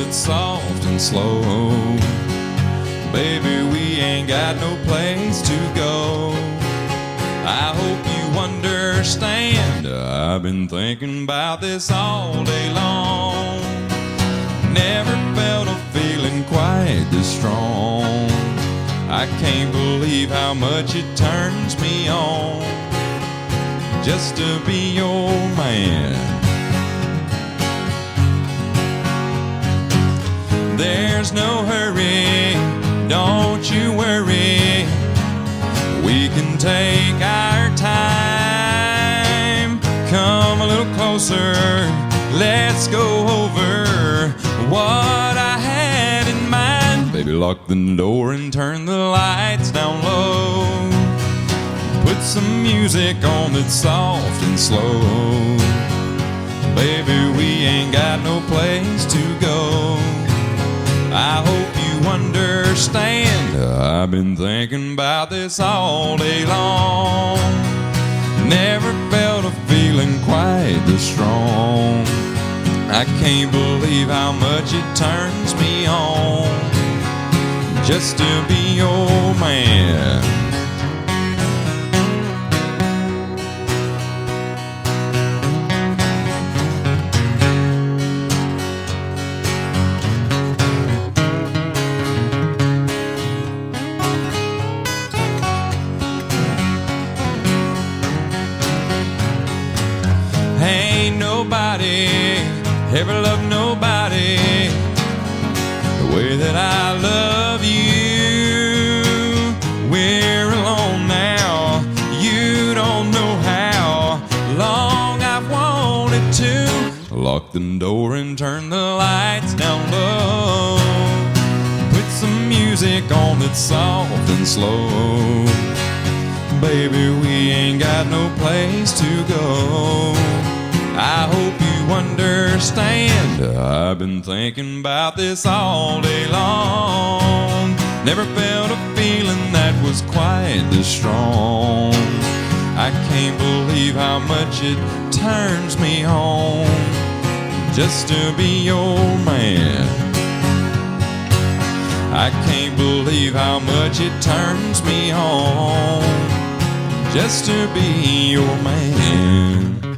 that's soft and slow. Baby, we ain't got no place to go. I hope you understand. I've been thinking about this all day long. Never felt a feeling quite this strong. I can't believe how much it turns me on just to be your man. There's no hurry, don't you worry. We can take our time. Come a little closer, let's go over what I had in mind. Baby, lock the door and turn the lights down low. Put some music on that's soft and slow. Baby, we ain't got no place to go. I hope you understand. I've been thinking about this all day long. Never felt a feeling quite this strong. I can't believe how much it turns me on just to be your man. Ain't nobody ever loved nobody the way that I love you. We're alone now, you don't know how long I've wanted to. Lock the door and turn the lights down low. Put some music on that's soft and slow. Baby, we ain't got no place to go. I hope you understand. I've been thinking about this all day long. Never felt a feeling that was quite this strong. I can't believe how much it turns me on just to be your man. I can't believe how much it turns me on just to be your man.